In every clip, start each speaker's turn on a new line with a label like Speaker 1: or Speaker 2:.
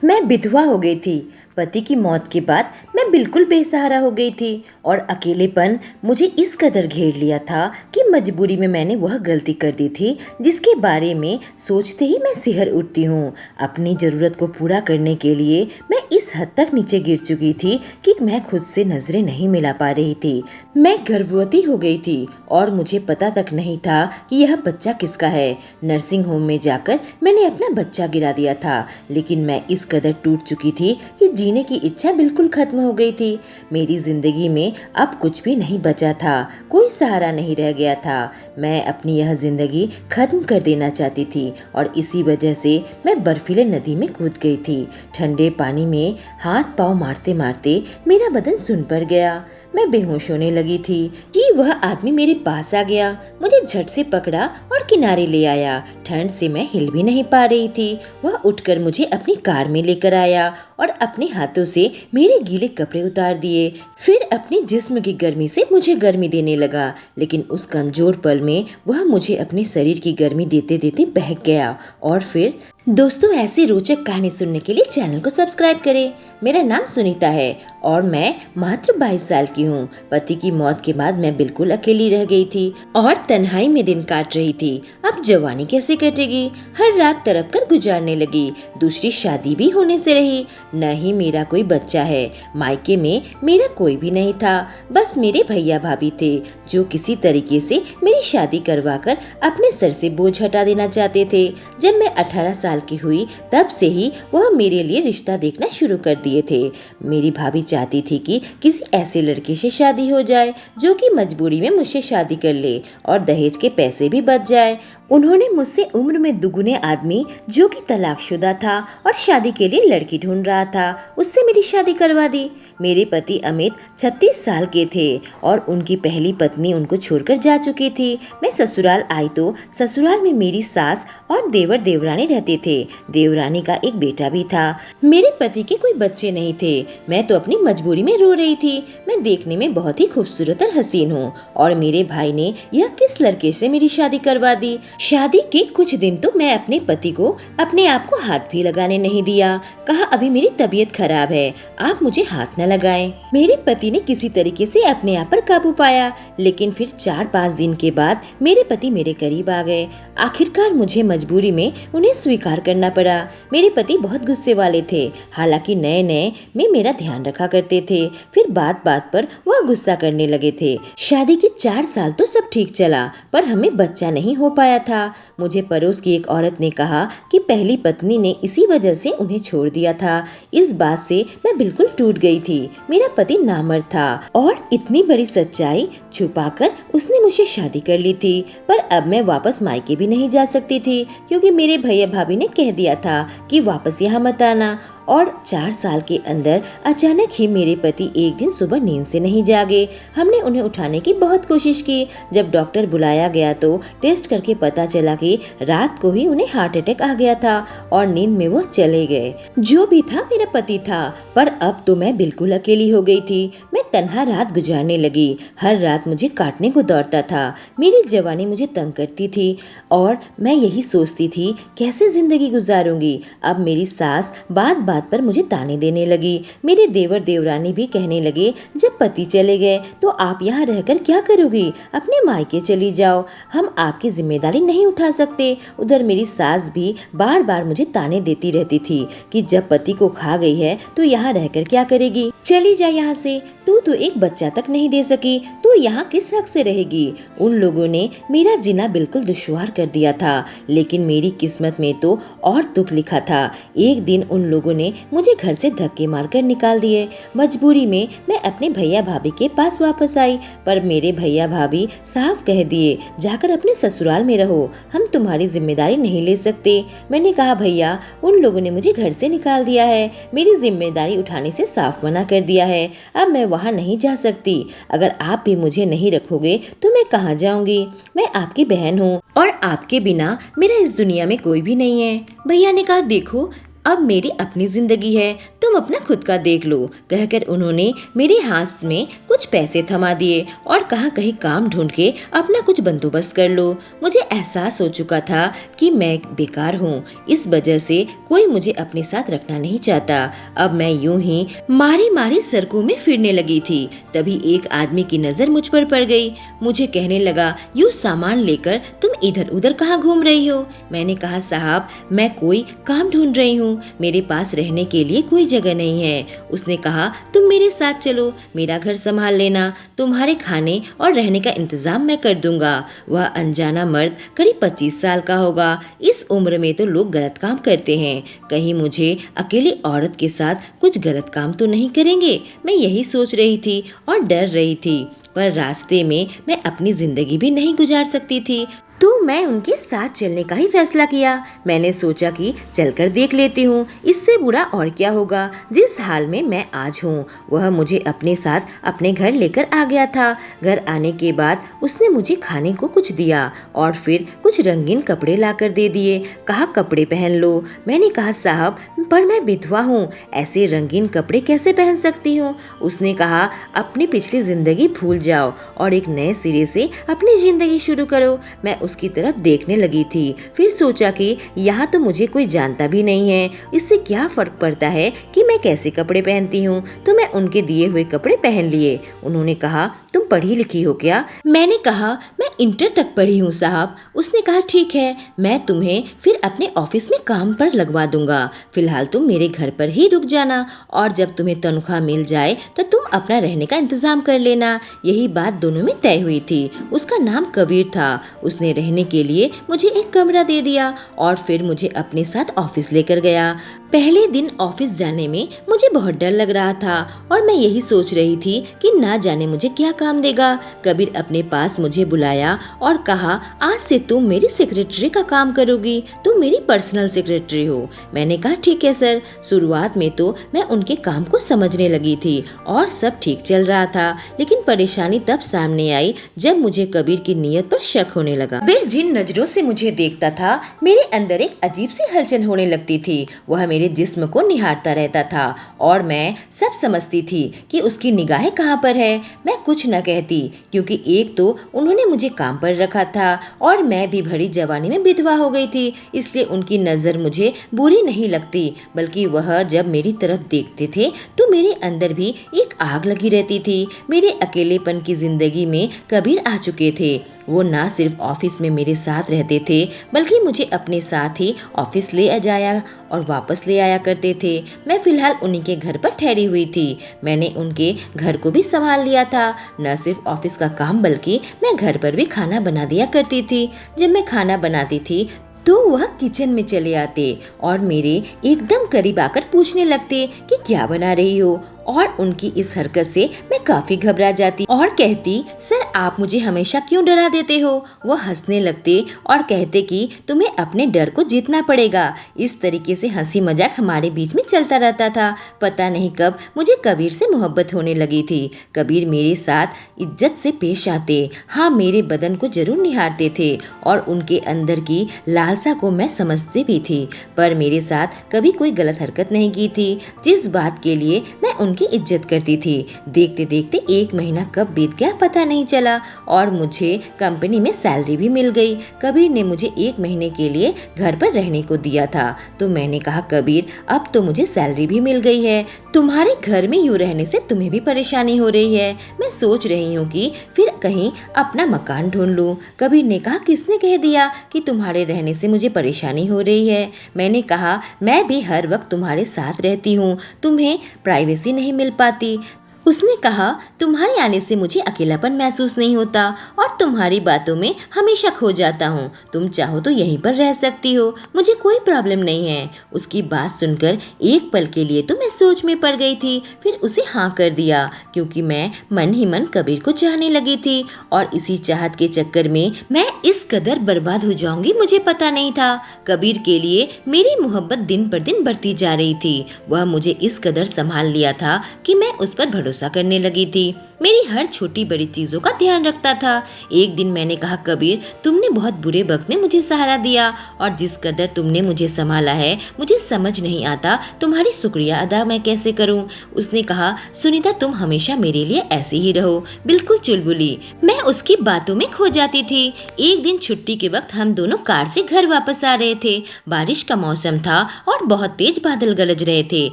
Speaker 1: मैं विधवा हो गई थी। पति की मौत के बाद मैं बिल्कुल बेसहारा हो गई थी और अकेलेपन मुझे इस कदर घेर लिया था कि मजबूरी में मैंने वह गलती कर दी थी जिसके बारे में सोचते ही मैं सिहर उठती हूँ। अपनी ज़रूरत को पूरा करने के लिए मैं इस हद तक नीचे गिर चुकी थी कि मैं खुद से नजरें नहीं मिला पा रही थी। मैं गर्भवती हो गई थी और मुझे पता तक नहीं था कि यह बच्चा किसका है। नर्सिंग होम में जाकर मैंने अपना बच्चा गिरा दिया था, लेकिन मैं इस कदर टूट चुकी थी कि जीने की इच्छा बिल्कुल खत्म हो गई थी। मेरी जिंदगी में अब कुछ भी नहीं बचा था, कोई सहारा नहीं रह गया था। मैं अपनी यह जिंदगी खत्म कर देना चाहती थी और इसी वजह से मैं बर्फीले नदी में कूद गई थी। ठंडे पानी में हाथ पांव मारते मारते मेरा बदन सुन पड़ गया। मैं बेहोश होने लगी थी कि वह आदमी मेरे पास आ गया, मुझे झट से पकड़ा और किनारे ले आया। ठंड से मैं हिल भी नहीं पा रही थी। वह उठकर मुझे अपनी कार में लेकर आया और अपने हाथों से मेरे गीले कपड़े उतार दिए। फिर अपने जिस्म की गर्मी से मुझे गर्मी देने लगा, लेकिन उस कमजोर पल में वह मुझे अपने शरीर की गर्मी देते देते बहक गया। और फिर दोस्तों, ऐसी रोचक कहानी सुनने के लिए चैनल को सब्सक्राइब करें। मेरा नाम सुनीता है और मैं मात्र 22 साल की हूँ। पति की मौत के बाद मैं बिल्कुल अकेली रह गई थी और तन्हाई में दिन काट रही थी। अब जवानी कैसे कटेगी? हर रात तड़प कर गुजारने लगी। दूसरी शादी भी होने से रही। न ही मेरा कोई बच्चा है। मायके में मेरा कोई भी नहीं था, बस मेरे भैया भाभी थे जो किसी तरीके से मेरी शादी करवा कर अपने सर से बोझ हटा देना चाहते थे। जब मैं 18 साल की हुई तब से ही वह मेरे लिए रिश्ता देखना शुरू कर दिए थे। मेरी भाभी चाहती थी कि किसी ऐसे लड़के से शादी हो जाए जो कि मजबूरी में मुझसे शादी कर ले और दहेज के पैसे भी बच जाए। उन्होंने मुझसे उम्र में दुगुने आदमी जो कि तलाकशुदा था और शादी के लिए लड़की ढूंढ रहा था, उससे मेरी शादी करवा दी। मेरे पति अमित 36 साल के थे और उनकी पहली पत्नी उनको छोड़कर जा चुकी थी। मैं ससुराल आई तो ससुराल में मेरी सास और देवर देवरानी रहते थे। देवरानी का एक बेटा भी था। मेरे पति के कोई बच्चे नहीं थे। मैं तो अपनी मजबूरी में रो रही थी। मैं देखने में बहुत ही खूबसूरत और हसीन हूँ और मेरे भाई ने यह किस लड़के से मेरी शादी करवा दी। शादी के कुछ दिन तो मैं अपने पति को अपने आप को हाथ भी लगाने नहीं दिया। कहा अभी मेरी तबीयत खराब है, आप मुझे हाथ न लगाएं। मेरे पति ने किसी तरीके से अपने आप पर काबू पाया, लेकिन फिर 4-5 दिन के बाद मेरे पति मेरे करीब आ गए। आखिरकार मुझे मजबूरी में उन्हें स्वीकार करना पड़ा। मेरे पति बहुत गुस्से वाले थे, हालांकि नए नए में मेरा ध्यान रखा करते थे, फिर बात बात पर वह गुस्सा करने लगे थे। शादी के 4 साल तो सब ठीक चला, पर हमें बच्चा नहीं हो पाया था। मुझे पड़ोस की एक औरत ने कहा कि पहली पत्नी ने इसी वजह से उन्हें छोड़ दिया था। इस बात से मैं बिल्कुल टूट गई थी। मेरा पति नामर्द था और इतनी बड़ी सच्चाई छुपाकर उसने मुझसे शादी कर ली थी। पर अब मैं वापस मायके भी नहीं जा सकती थी क्योंकि मेरे भैया भाभी ने कह दिया था कि वापस यहाँ मत आना। और 4 साल के अंदर अचानक ही मेरे पति एक दिन सुबह नींद से नहीं जागे। हमने उन्हें उठाने की बहुत कोशिश की। जब डॉक्टर बुलाया गया तो टेस्ट करके पता चला कि रात को ही उन्हें हार्ट अटैक आ गया था और नींद में वो चले गए। जो भी था मेरा पति था, पर अब तो मैं बिल्कुल अकेली हो गई थी। मैं तन्हा रात गुजारने लगी। हर रात मुझे काटने को दौड़ता था। मेरी जवानी मुझे तंग करती थी और मैं यही सोचती थी कैसे जिंदगी गुजारूंगी। अब मेरी सास बात बात पर मुझे ताने देने लगी। मेरे देवर देवरानी भी कहने लगे जब पति चले गए तो आप यहाँ रहकर क्या करोगी, अपने मायके चली जाओ, हम आपकी जिम्मेदारी नहीं उठा सकते। उधर मेरी सास भी बार बार मुझे ताने देती रहती थी कि जब पति को खा गई है तो यहाँ रहकर क्या करेगी, चली जा यहाँ से, तू तो एक बच्चा तक नहीं दे सकी, तू यहाँ किस हक से रहेगी। उन लोगों ने मेरा जीना बिल्कुल दुश्वार कर दिया था, लेकिन मेरी किस्मत में तो और दुख लिखा था। एक दिन उन लोगों ने मुझे घर से धक्के मारकर निकाल दिए। मजबूरी में मैं अपने भैया भाभी के पास वापस आई, पर मेरे भैया भाभी साफ कह दिए जाकर अपने ससुराल में रहो, हम तुम्हारी जिम्मेदारी नहीं ले सकते। मैंने कहा भैया, उन लोगों ने मुझे घर से निकाल दिया है, मेरी जिम्मेदारी उठाने से साफ मना कर दिया है। अब मैं वहाँ नहीं जा सकती। अगर आप भी मुझे नहीं रखोगे तो मैं कहाँ जाऊंगी। मैं आपकी बहन हूँ और आपके बिना मेरा इस दुनिया में कोई भी नहीं है। भैया ने कहा देखो, अब मेरी अपनी जिंदगी है, तुम अपना खुद का देख लो, कहकर उन्होंने मेरे हाथ में कुछ पैसे थमा दिए और कहा कहीं काम ढूंढ के अपना कुछ बंदोबस्त कर लो। मुझे एहसास हो चुका था कि मैं बेकार हूँ, इस वजह से कोई मुझे अपने साथ रखना नहीं चाहता। अब मैं यूं ही मारी मारी सड़कों में फिरने लगी थी। तभी एक आदमी की नजर मुझ पर पड़ गई। मुझे कहने लगा, यूं सामान लेकर तुम इधर उधर कहाँ घूम रही हो? मैंने कहा, साहब मैं कोई काम ढूंढ रही हूँ, मेरे पास रहने के लिए कोई जगह नहीं है। उसने कहा, तुम मेरे साथ चलो, मेरा घर संभाल लेना, तुम्हारे खाने और रहने का इंतजाम मैं कर दूंगा। वह अनजाना मर्द करीब 25 साल का होगा। इस उम्र में तो लोग गलत काम करते हैं, कहीं मुझे अकेली औरत के साथ कुछ गलत काम तो नहीं करेंगे। मैं यही सोच रही थी और डर रही थी, पर रास्ते में मैं अपनी जिंदगी भी नहीं गुजार सकती थी, तो मैं उनके साथ चलने का ही फैसला किया। मैंने सोचा कि चलकर देख लेती हूँ, इससे बुरा और क्या होगा। जिस हाल में मैं आज हूँ, वह मुझे अपने साथ अपने घर लेकर आ गया था। घर आने के बाद उसने मुझे खाने को कुछ दिया और फिर कुछ रंगीन कपड़े लाकर दे दिए। कहा, कपड़े पहन लो। मैंने कहा, साहब पर मैं विधवा हूँ, ऐसे रंगीन कपड़े कैसे पहन सकती हूँ? उसने कहा, अपनी पिछली जिंदगी भूल जाओ और एक नए सिरे से अपनी जिंदगी शुरू करो। मैं उसकी तरफ देखने लगी थी, फिर सोचा कि यहाँ तो मुझे कोई जानता भी नहीं है, इससे क्या फर्क पड़ता है कि मैं कैसे कपड़े पहनती हूँ। तो मैं उनके दिए हुए कपड़े पहन लिए। उन्होंने कहा, तुम पढ़ी लिखी हो क्या? मैंने कहा, मैं इंटर तक पढ़ी हूँ साहब। उसने कहा, ठीक है, मैं तुम्हें फिर अपने ऑफिस में काम पर लगवा दूंगा, फिलहाल तुम मेरे घर पर ही रुक जाना और जब तुम्हें तनख्वाह मिल जाए तो तुम अपना रहने का इंतजाम कर लेना। यही बात दोनों में तय हुई थी। उसका नाम कबीर था। उसने रहने के लिए मुझे एक कमरा दे दिया और फिर मुझे अपने साथ ऑफिस लेकर गया। पहले दिन ऑफिस जाने में मुझे बहुत डर लग रहा था और मैं यही सोच रही थी कि ना जाने मुझे क्या काम देगा। कबीर अपने पास मुझे बुलाया और कहा, आज से तुम मेरी सेक्रेटरी का काम करोगी, तुम मेरी पर्सनल सेक्रेटरी हो। मैंने कहा, ठीक है सर। शुरुआत में तो मैं उनके काम को समझने लगी थी और सब ठीक चल रहा था, लेकिन परेशानी तब सामने आई जब मुझे कबीर की नीयत पर शक होने लगा। कबीर जिन नजरों से मुझे देखता था, मेरे अंदर एक अजीब सी हलचल होने लगती थी। वह मेरे जिस्म को निहारता रहता था और मैं सब समझती थी कि उसकी निगाहें कहाँ पर है। मैं कुछ न कहती, क्योंकि एक तो उन्होंने मुझे काम पर रखा था और मैं भी भरी जवानी में विधवा हो गई थी, इसलिए उनकी नज़र मुझे बुरी नहीं लगती, बल्कि वह जब मेरी तरफ देखते थे तो मेरे अंदर भी एक आग लगी रहती थी। मेरे अकेलेपन की जिंदगी में कबीर आ चुके थे। वो ना सिर्फ ऑफिस में मेरे साथ रहते थे, बल्कि मुझे अपने साथ ही ऑफिस ले जाया और वापस ले आया करते थे। मैं फिलहाल उन्हीं के घर पर ठहरी हुई थी। मैंने उनके घर को भी संभाल लिया था। न सिर्फ ऑफिस का काम, बल्कि मैं घर पर भी खाना बना दिया करती थी। जब मैं खाना बनाती थी तो वह किचन में चले आते और मेरे एकदम करीब आकर पूछने लगते कि क्या बना रही हो, और उनकी इस हरकत से मैं काफी घबरा जाती और कहती, सर आप मुझे हमेशा क्यों डरा देते हो? वो हंसने लगते और कहते कि तुम्हें अपने डर को जीतना पड़ेगा। इस तरीके से हंसी मजाक हमारे बीच में चलता रहता था। पता नहीं कब मुझे कबीर से मोहब्बत होने लगी थी। कबीर मेरे साथ इज्जत से पेश आते, हाँ मेरे बदन को जरूर निहारते थे और उनके अंदर की लालसा को मैं समझती भी थी, पर मेरे साथ कभी कोई गलत हरकत नहीं की थी, जिस बात के लिए मैं उनकी इज्जत करती थी। देखते देखते 1 महीना कब बीत गया पता नहीं चला और मुझे कंपनी में सैलरी भी मिल गई। कबीर ने मुझे 1 महीने के लिए घर पर रहने को दिया था, तो मैंने कहा, कबीर अब तो मुझे सैलरी भी मिल गई है, तुम्हारे घर में यूँ रहने से तुम्हें भी परेशानी हो रही है। मैं सोच रही हूँ कि फिर कहीं अपना मकान ढूंढ लूँ। कबीर ने कहा, किसने कह दिया कि तुम्हारे रहने से मुझे परेशानी हो रही है? मैंने कहा, मैं भी हर वक्त तुम्हारे साथ रहती हूँ, तुम्हें प्राइवेसी नहीं मिल पाती। उसने कहा, तुम्हारे आने से मुझे अकेलापन महसूस नहीं होता और तुम्हारी बातों में हमेशा खो जाता हूँ। तुम चाहो तो यहीं पर रह सकती हो, मुझे कोई प्रॉब्लम नहीं है। उसकी बात सुनकर एक पल के लिए तो मैं सोच में पड़ गई थी, फिर उसे हाँ कर दिया, क्योंकि मैं मन ही मन कबीर को चाहने लगी थी और इसी चाहत के चक्कर में मैं इस कदर बर्बाद हो जाऊंगी मुझे पता नहीं था। कबीर के लिए मेरी मोहब्बत दिन पर दिन बढ़ती जा रही थी। वह मुझे इस कदर संभाल लिया था कि मैं उस पर भरोसा भरोसा करने लगी थी। मेरी हर छोटी बड़ी चीज़ों का ध्यान रखता था। एक दिन मैंने कहा, कबीर, तुमने बहुत बुरे वक्त में मुझे सहारा दिया और जिस कदर तुमने मुझे संभाला है मुझे समझ नहीं आता तुम्हारी शुक्रिया अदा मैं कैसे करूं। उसने कहा, सुनीता, तुम हमेशा मेरे लिए ऐसी ही रहो, बिल्कुल चुलबुली। मैं उसकी बातों में खो जाती थी। एक दिन छुट्टी के वक्त हम दोनों कार से घर वापस आ रहे थे। बारिश का मौसम था और बहुत तेज बादल गरज रहे थे।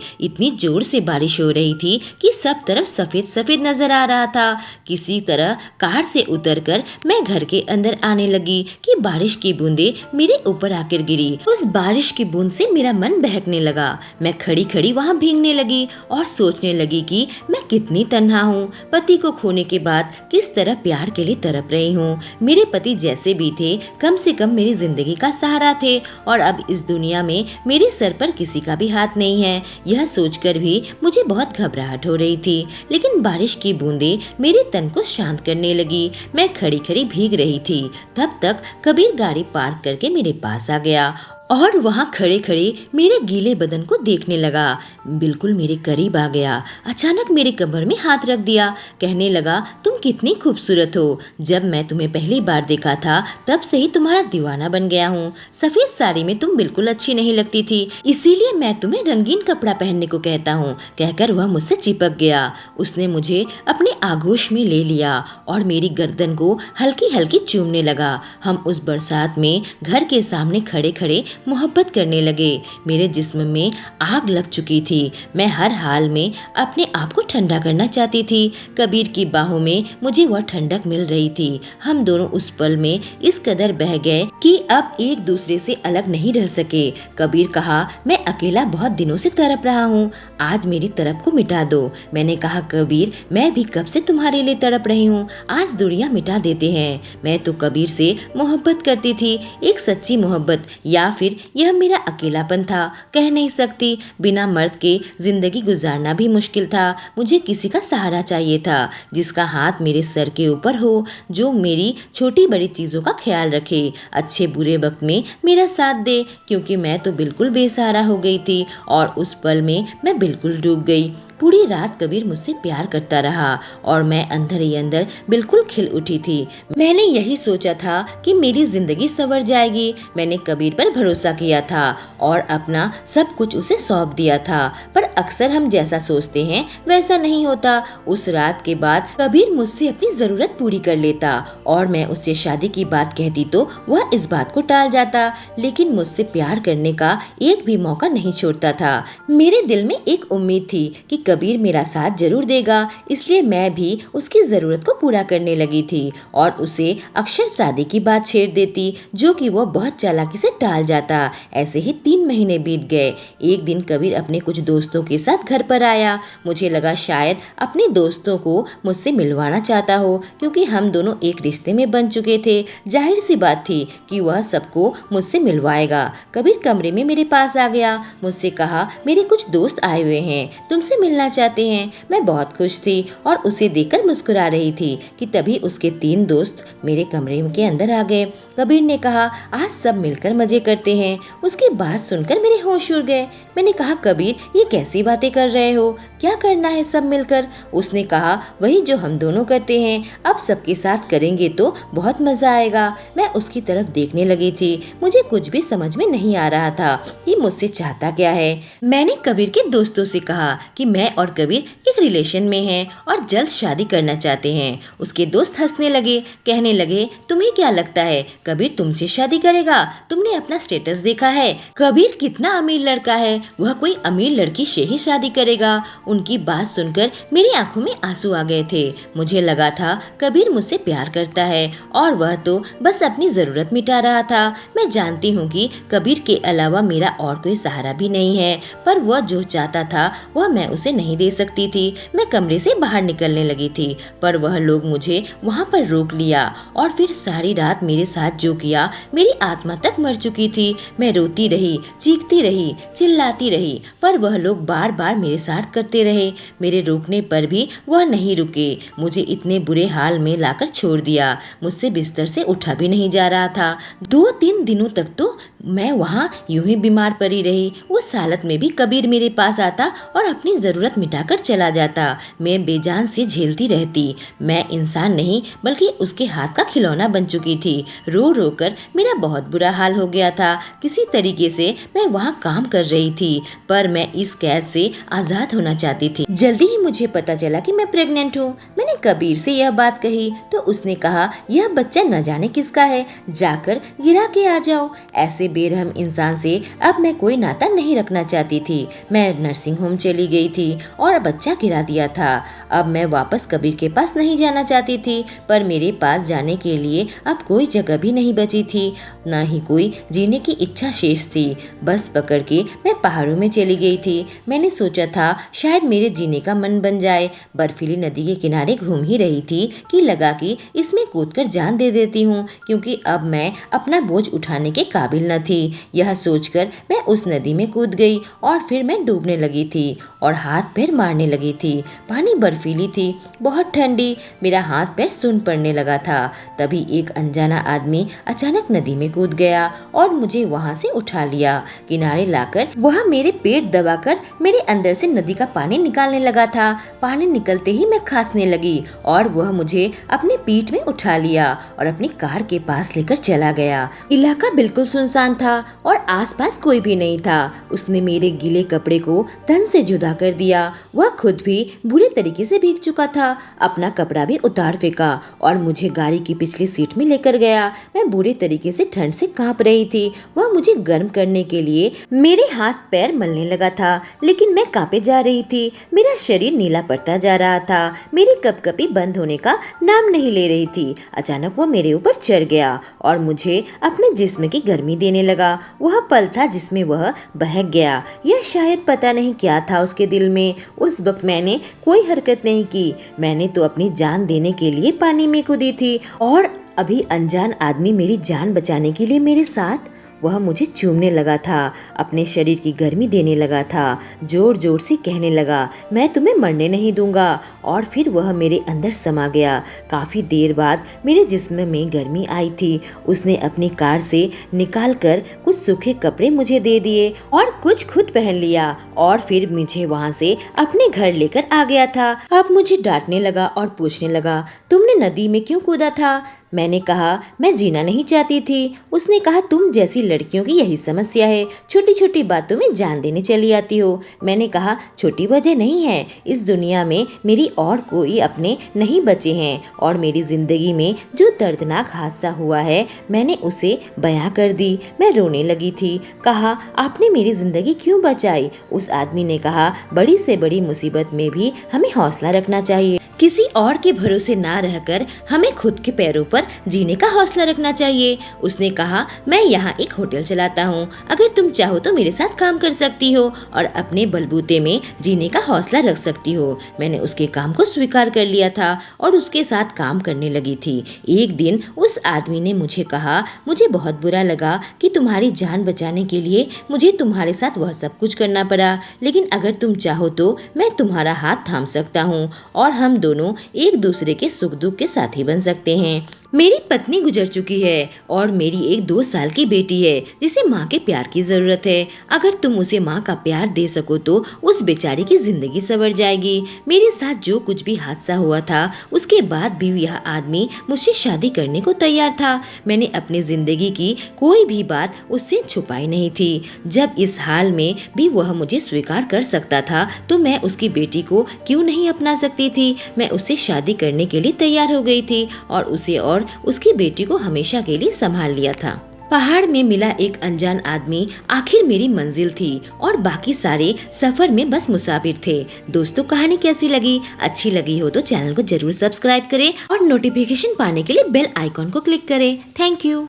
Speaker 1: इतनी जोर से बारिश हो रही थी कि सब तरफ सफेद सफेद नजर आ रहा था। किसी तरह कार से उतरकर मैं घर के अंदर आने लगी कि बारिश की बूंदें मेरे ऊपर आकर गिरी। उस बारिश की बूंद से मेरा मन बहकने लगा। मैं खड़ी खड़ी वहाँ भीगने लगी और सोचने लगी कि मैं कितनी तन्हा हूँ। पति को खोने के बाद किस तरह प्यार के लिए तड़प रही हूँ। मेरे पति जैसे भी थे, कम से कम मेरी जिंदगी का सहारा थे और अब इस दुनिया में मेरे सर पर किसी का भी हाथ नहीं है। यह सोचकर भी मुझे बहुत घबराहट हो रही थी, लेकिन बारिश की बूंदें मेरे तन को शांत करने लगी। मैं खड़ी खड़ी भीग रही थी। तब तक कबीर गाड़ी पार्क करके मेरे पास आ गया और वहाँ खड़े खड़े मेरे गीले बदन को देखने लगा। बिल्कुल मेरे करीब आ गया। अचानक मेरे कमर में हाथ रख दिया। कहने लगा, तुम कितनी खूबसूरत हो। जब मैं तुम्हें पहली बार देखा था तब से ही तुम्हारा दीवाना बन गया हूँ। सफेद साड़ी में तुम बिल्कुल अच्छी नहीं लगती थी, इसीलिए मैं तुम्हें रंगीन कपड़ा पहनने को कहता हूँ। कहकर वह मुझसे चिपक गया। उसने मुझे अपने आगोश में ले लिया और मेरी गर्दन को हल्की हल्की चूमने लगा। हम उस बरसात में घर के सामने खड़े खड़े मोहब्बत करने लगे। मेरे जिस्म में आग लग चुकी थी। मैं हर हाल में अपने आप को ठंडा करना चाहती थी। कबीर की बाहों में मुझे वह ठंडक मिल रही थी। हम दोनों उस पल में इस कदर बह गए कि अब एक दूसरे से अलग नहीं रह सके। कबीर कहा, मैं अकेला बहुत दिनों से तड़प रहा हूँ, आज मेरी तड़प को मिटा दो। मैंने कहा, कबीर, मैं भी कब से तुम्हारे लिए तड़प रही हूँ, आज दूरियां मिटा देते हैं। मैं तो कबीर से मोहब्बत करती थी, एक सच्ची मोहब्बत, या फिर यह मेरा अकेलापन था, कह नहीं सकती। बिना मर्द के जिंदगी गुजारना भी मुश्किल था। मुझे किसी का सहारा चाहिए था, जिसका हाथ मेरे सर के ऊपर हो, जो मेरी छोटी बड़ी चीजों का ख्याल रखे, अच्छे बुरे वक्त में मेरा साथ दे, क्योंकि मैं तो बिल्कुल बेसहारा हो गई थी और उस पल में मैं बिल्कुल डूब गई। पूरी रात कबीर मुझसे प्यार करता रहा और मैं अंदर ही अंदर बिल्कुल खिल उठी थी। मैंने यही सोचा था कि मेरी जिंदगी संवर जाएगी। मैंने कबीर पर भरोसा किया था और अपना सब कुछ उसे सौंप दिया था, पर अक्सर हम जैसा सोचते हैं वैसा नहीं होता। उस रात के बाद कबीर मुझसे अपनी जरूरत पूरी कर लेता और मैं उससे शादी की बात कहती तो वह इस बात को टाल जाता, लेकिन मुझसे प्यार करने का एक भी मौका नहीं छोड़ता था। मेरे दिल में एक उम्मीद थी कि कबीर मेरा साथ जरूर देगा, इसलिए मैं भी उसकी जरूरत को पूरा करने लगी थी और उसे अक्सर शादी की बात छेड़ देती, जो कि वो बहुत चालाकी से टाल जाता। ऐसे ही 3 महीने बीत गए। एक दिन कबीर अपने कुछ दोस्तों के साथ घर पर आया। मुझे लगा शायद अपने दोस्तों को मुझसे मिलवाना चाहता हो, क्योंकि हम दोनों एक रिश्ते में बन चुके थे। जाहिर सी बात थी कि वह सबको मुझसे मिलवाएगा। कबीर कमरे में मेरे पास आ गया। मुझसे कहा, मेरे कुछ दोस्त आए हुए हैं, तुमसे मिलना चाहते हैं। मैं बहुत खुश थी और उसे देखकर मुस्कुरा रही थी कि तभी उसके 3 दोस्त मेरे कमरे के अंदर आ गए। कबीर ने कहा, आज सब मिलकर मजे करते हैं। उसकी बात सुनकर मेरे होश उड़ गए। मैंने कहा, कबीर, ये कैसी बातें कर रहे हो, क्या करना है सब मिलकर? उसने कहा, वही जो हम दोनों करते हैं, अब सबके साथ करेंगे तो बहुत मजा आएगा। मैं उसकी तरफ देखने लगी थी। मुझे कुछ भी समझ में नहीं आ रहा था कि मुझसे चाहता क्या है। मैंने कबीर के दोस्तों से कहा कि मैं और कबीर एक रिलेशन में हैं और जल्द शादी करना चाहते हैं। उसके दोस्त हंसने लगे, कहने लगे, तुम्हें क्या लगता है कबीर तुमसे शादी करेगा? तुमने अपना स्टेटस देखा है? कबीर कितना अमीर लड़का है, वह कोई अमीर लड़की से ही शादी करेगा। उनकी बात सुनकर मेरी आंखों में आंसू आ गए थे। मुझे लगा था कबीर मुझसे प्यार करता है और वह तो बस अपनी जरूरत मिटा रहा था। मैं जानती हूँ कि कबीर के अलावा मेरा और कोई सहारा भी नहीं है, पर वह जो चाहता था वह मैं उसे नहीं दे सकती थी। मैं कमरे से बाहर निकलने लगी थी, पर वह लोग मुझे वहाँ पर रोक लिया और फिर सारी रात मेरे साथ जो किया, मेरी आत्मा तक मर चुकी थी। रही। मैं रोती रही, चीखती रही, चिल्लाती रही, पर वह लोग बार बार मेरे साथ करते रहे। मेरे रोकने पर भी वह नहीं रुके। मुझे इतने बुरे हाल में लाकर छोड़ दिया। मुझसे बिस्तर से उठा भी नहीं जा रहा था। 2-3 दिनों तक तो मैं वहाँ यूं ही बीमार पड़ी रही। उस हालत में भी कबीर मेरे पास आता और अपनी ज़रूरत मिटाकर चला जाता। मैं बेजान से झेलती रहती। मैं इंसान नहीं बल्कि उसके हाथ का खिलौना बन चुकी थी। रो रो कर मेरा बहुत बुरा हाल हो गया था। किसी तरीके से मैं वहाँ काम कर रही थी, पर मैं इस कैद से आज़ाद होना चाहती थी। जल्दी ही मुझे पता चला कि मैं प्रेग्नेंट हूँ। मैंने कबीर से यह बात कही तो उसने कहा, यह बच्चा न जाने किसका है, जाकर गिरा के आ जाओ। ऐसे बेरहम इंसान से अब मैं कोई नाता नहीं रखना चाहती थी। मैं नर्सिंग होम चली गई थी और बच्चा गिरा दिया था। अब मैं वापस कबीर के पास नहीं जाना चाहती थी, पर मेरे पास जाने के लिए अब कोई जगह भी नहीं बची थी, न ही कोई जीने की इच्छा शेष थी। बस पकड़ के मैं पहाड़ों में चली गई थी। मैंने सोचा था शायद मेरे जीने का मन बन जाए। बर्फीली नदी के किनारे घूम ही रही थी कि लगा कि इसमें कूदकर जान दे देती हूँ, क्योंकि अब मैं अपना बोझ उठाने के काबिल न थी। यह सोचकर मैं उस नदी में कूद गई और फिर मैं डूबने लगी थी और हाथ पैर मारने लगी थी। पानी बर्फीली थी, बहुत ठंडी। मेरा हाथ पैर सुन पड़ने लगा था। तभी एक अनजाना आदमी अचानक नदी में कूद गया और मुझे वहाँ से उठा लिया। किनारे लाकर वह मेरे पेट दबाकर मेरे अंदर से नदी का पानी निकालने लगा था। पानी निकलते ही मैं खांसने लगी और वह मुझे अपनी पीठ में उठा लिया और अपनी कार के पास लेकर चला गया। इलाका बिल्कुल सुनसान था और आसपास कोई भी नहीं था। उसने मेरे गीले कपड़े को तन से जुदा कर दिया। वह खुद भी बुरे तरीके से भीग चुका था। अपना कपड़ा भी उतार फेंका और मुझे गाड़ी की पिछली सीट में लेकर गया। मैं बुरे तरीके से ठंड से कांप रही थी। वह मुझे गर्म करने के लिए मेरे हाथ पैर मलने लगा था, लेकिन मैं कांपे जा रही थी। मेरा शरीर नीला पड़ता जा रहा था। मेरी कपकपी बंद होने का नाम नहीं ले रही थी। अचानक वो मेरे ऊपर चढ़ गया और मुझे अपने जिस्म की गर्मी देने लगा। वह पल था जिसमें वह बहक गया। यह शायद पता नहीं क्या था उसके दिल में। उस वक्त मैंने कोई हरकत नहीं की। मैंने तो अपनी जान देने के लिए पानी में कूदी थी और अभी अनजान आदमी मेरी जान बचाने के लिए मेरे साथ। वह मुझे चूमने लगा था, अपने शरीर की गर्मी देने लगा था, जोर जोर से कहने लगा, मैं तुम्हें मरने नहीं दूंगा। और फिर वह मेरे अंदर समा गया। काफ़ी देर बाद मेरे जिस्म में गर्मी आई थी। उसने अपनी कार से निकाल कर कुछ सूखे कपड़े मुझे दे दिए और कुछ खुद पहन लिया और फिर मुझे वहाँ से अपने घर लेकर आ गया था। अब मुझे डांटने लगा और पूछने लगा, तुमने नदी में क्यों कूदा था? मैंने कहा, मैं जीना नहीं चाहती थी। उसने कहा, तुम जैसी लड़कियों की यही समस्या है, छोटी छोटी बातों में जान देने चली आती हो। मैंने कहा, छोटी वजह नहीं है, इस दुनिया में मेरी और कोई अपने नहीं बचे हैं और मेरी जिंदगी में जो दर्दनाक हादसा हुआ है मैंने उसे बयां कर दी। मैं रोने लगी थी। कहा, आपने मेरी जिंदगी क्यों बचाई? उस आदमी ने कहा, बड़ी से बड़ी मुसीबत में भी हमें हौसला रखना चाहिए। किसी और के भरोसे ना रहकर हमें खुद के पैरों पर जीने का हौसला रखना चाहिए। उसने कहा, मैं यहाँ एक होटल चलाता हूँ, अगर तुम चाहो तो मेरे साथ काम कर सकती हो और अपने बलबूते में जीने का हौसला रख सकती हो। मैंने उसके काम को स्वीकार कर लिया था और उसके साथ काम करने लगी थी। एक दिन उस आदमी ने मुझे कहा, मुझे बहुत बुरा लगा कि तुम्हारी जान बचाने के लिए मुझे तुम्हारे साथ वह सब कुछ करना पड़ा, लेकिन अगर तुम चाहो तो मैं तुम्हारा हाथ थाम सकता हूँ और हम दोनों एक दूसरे के सुख दुख के साथी बन सकते हैं। मेरी पत्नी गुजर चुकी है और मेरी एक 2 साल की बेटी है जिसे माँ के प्यार की जरूरत है। अगर तुम उसे माँ का प्यार दे सको तो उस बेचारी की जिंदगी संवर जाएगी। मेरे साथ जो कुछ भी हादसा हुआ था उसके बाद भी यह आदमी मुझसे शादी करने को तैयार था। मैंने अपनी जिंदगी की कोई भी बात उससे छुपाई नहीं थी। जब इस हाल में भी वह मुझे स्वीकार कर सकता था तो मैं उसकी बेटी को क्यों नहीं अपना सकती थी। मैं उससे शादी करने के लिए तैयार हो गई थी और उसे और उसकी बेटी को हमेशा के लिए संभाल लिया था। पहाड़ में मिला एक अनजान आदमी आखिर मेरी मंजिल थी और बाकी सारे सफर में बस मुसाफिर थे। दोस्तों, कहानी कैसी लगी? अच्छी लगी हो तो चैनल को जरूर सब्सक्राइब करें और नोटिफिकेशन पाने के लिए बेल आइकॉन को क्लिक करें। Thank you.